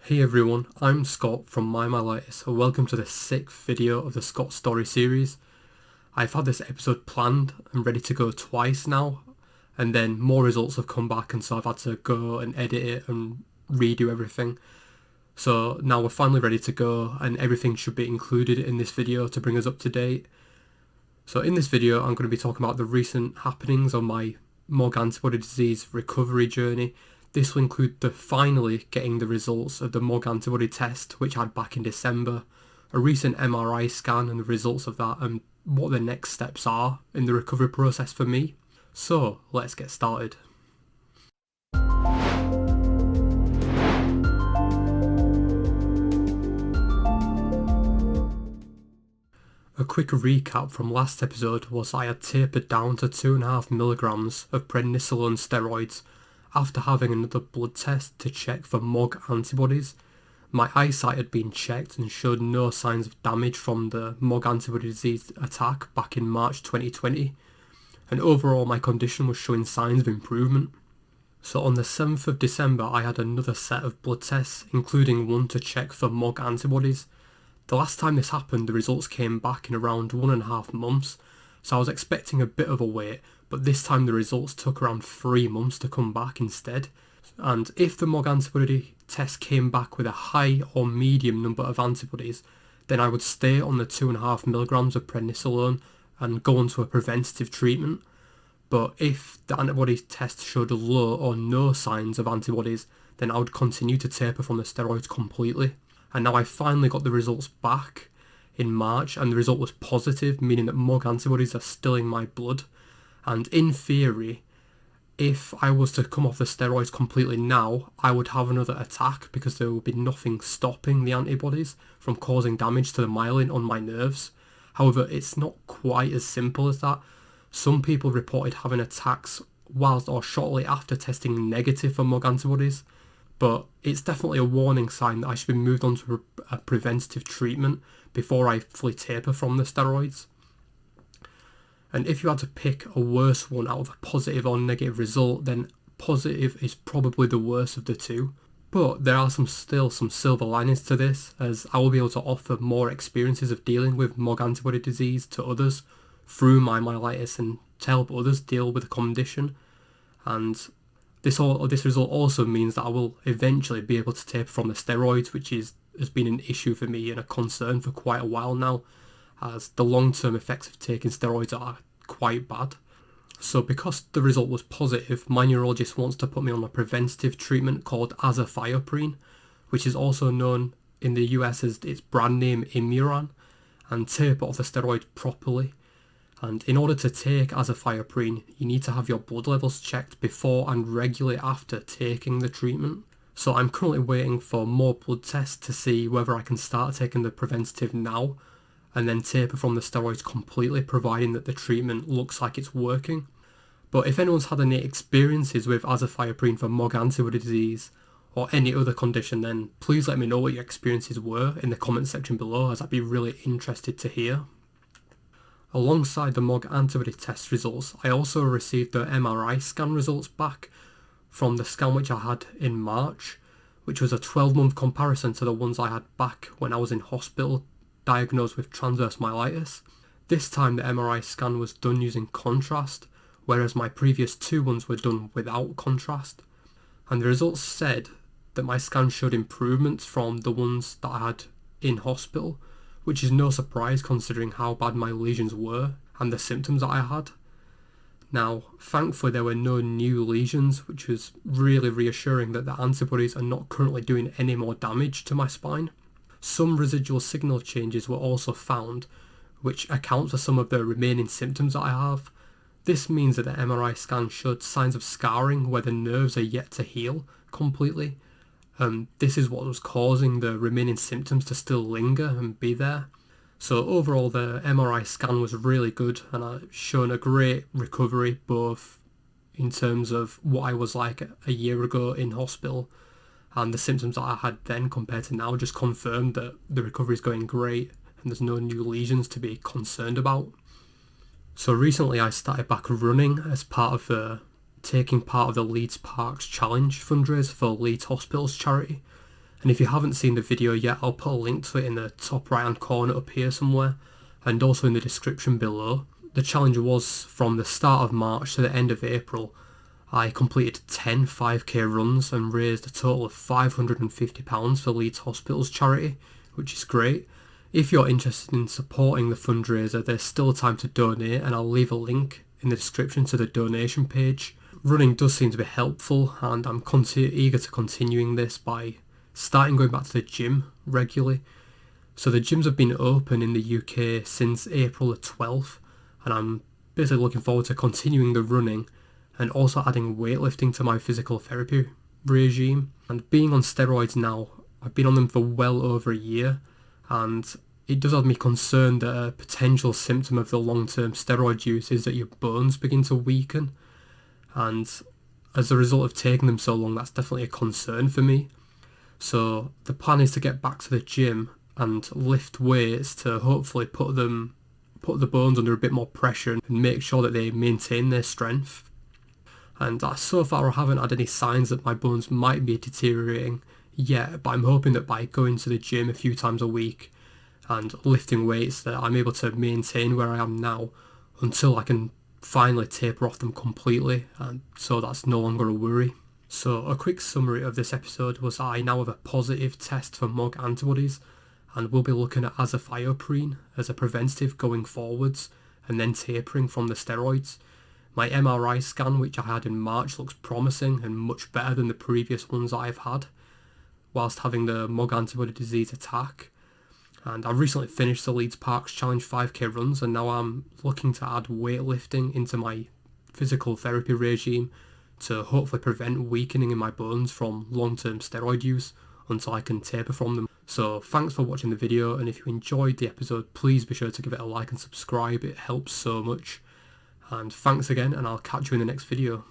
Hey everyone, I'm Scott from My and welcome to the 6th video of the Scott Story series. I've had this episode planned and ready to go twice now, and then more results have come back, and so I've had to go and edit it and redo everything. So now we're finally ready to go, and everything should be included in this video to bring us up to date. So in this video I'm going to be talking about the recent happenings on my MOG antibody disease recovery journey. This will include the finally getting the results of the MOG antibody test which I had back in December, a recent MRI scan and the results of that, and what the next steps are in the recovery process for me. So let's get started. A quick recap from last episode was I had tapered down to 2.5mg of prednisolone steroids after having another blood test to check for MOG antibodies. My eyesight had been checked and showed no signs of damage from the MOG antibody disease attack back in March 2020, and overall my condition was showing signs of improvement. So on the 7th of December I had another set of blood tests, including one to check for MOG antibodies. The last time this happened, the results came back in around 1.5 months, so I was expecting a bit of a wait, but this time the results took around 3 months to come back instead. And if the MOG antibody test came back with a high or medium number of antibodies, then I would stay on the 2.5mg of prednisolone and go on to a preventative treatment. But if the antibody test showed low or no signs of antibodies, then I would continue to taper from the steroids completely. And now I finally got the results back in March, and the result was positive, meaning that MOG antibodies are still in my blood. And in theory, if I was to come off the steroids completely now, I would have another attack because there would be nothing stopping the antibodies from causing damage to the myelin on my nerves. However, it's not quite as simple as that. Some people reported having attacks whilst or shortly after testing negative for MOG antibodies, but it's definitely a warning sign that I should be moved on to a preventative treatment before I fully taper from the steroids. And if you had to pick a worse one out of a positive or negative result, then positive is probably the worst of the two. But there are still some silver linings to this, as I will be able to offer more experiences of dealing with MOG antibody disease to others through my myelitis and to help others deal with the condition. And this result also means that I will eventually be able to taper from the steroids, which has been an issue for me and a concern for quite a while now, as the long-term effects of taking steroids are quite bad. So because the result was positive, my neurologist wants to put me on a preventative treatment called azathioprine, which is also known in the US as its brand name Imuran, and taper off the steroids properly. And in order to take azathioprine, you need to have your blood levels checked before and regularly after taking the treatment. So I'm currently waiting for more blood tests to see whether I can start taking the preventative now and then taper from the steroids completely, providing that the treatment looks like it's working. But if anyone's had any experiences with azathioprine for MOG antibody disease or any other condition, then please let me know what your experiences were in the comment section below, as I'd be really interested to hear. Alongside the MOG antibody test results, I also received the MRI scan results back from the scan which I had in March, which was a 12-month comparison to the ones I had back when I was in hospital diagnosed with transverse myelitis. This time the MRI scan was done using contrast, whereas my previous two ones were done without contrast. And the results said that my scan showed improvements from the ones that I had in hospital, which is no surprise considering how bad my lesions were and the symptoms that I had. Now, thankfully there were no new lesions, which was really reassuring that the antibodies are not currently doing any more damage to my spine. Some residual signal changes were also found, which accounts for some of the remaining symptoms that I have. This means that the MRI scan showed signs of scarring where the nerves are yet to heal completely. This is what was causing the remaining symptoms to still linger and be there. So overall the MRI scan was really good, and I've shown a great recovery both in terms of what I was like a year ago in hospital, and the symptoms that I had then compared to now just confirmed that the recovery is going great and there's no new lesions to be concerned about. So recently I started back running as part of taking part of the Leeds Parks Challenge fundraiser for Leeds Hospitals charity, And if you haven't seen the video yet, I'll put a link to it in the top right hand corner up here somewhere, and also in the description below. The challenge was from the start of March to the end of April. I completed 10 5k runs and raised a total of £550 for Leeds Hospitals charity, which is great. If you're interested in supporting the fundraiser, there's still time to donate, and I'll leave a link in the description to the donation page. Running does seem to be helpful, and I'm eager to continuing this by starting going back to the gym regularly. So the gyms have been open in the UK since April the 12th, and I'm basically looking forward to continuing the running and also adding weightlifting to my physical therapy regime. And being on steroids now, I've been on them for well over a year, and it does have me concerned that a potential symptom of the long-term steroid use is that your bones begin to weaken, and as a result of taking them so long, that's definitely a concern for me. So the plan is to get back to the gym and lift weights to hopefully put the bones under a bit more pressure and make sure that they maintain their strength. And so far I haven't had any signs that my bones might be deteriorating yet, but I'm hoping that by going to the gym a few times a week and lifting weights that I'm able to maintain where I am now until I can finally taper off them completely, and so that's no longer a worry. So a quick summary of this episode was I now have a positive test for MOG antibodies, and we'll be looking at azathioprine as a preventative going forwards and then tapering from the steroids. My MRI scan, which I had in March, looks promising and much better than the previous ones I've had whilst having the MOG antibody disease attack. And I've recently finished the Leeds Parks Challenge 5k runs, and now I'm looking to add weightlifting into my physical therapy regime to hopefully prevent weakening in my bones from long-term steroid use until I can taper from them. So thanks for watching the video, and if you enjoyed the episode, please be sure to give it a like and subscribe, it helps so much. And thanks again, and I'll catch you in the next video.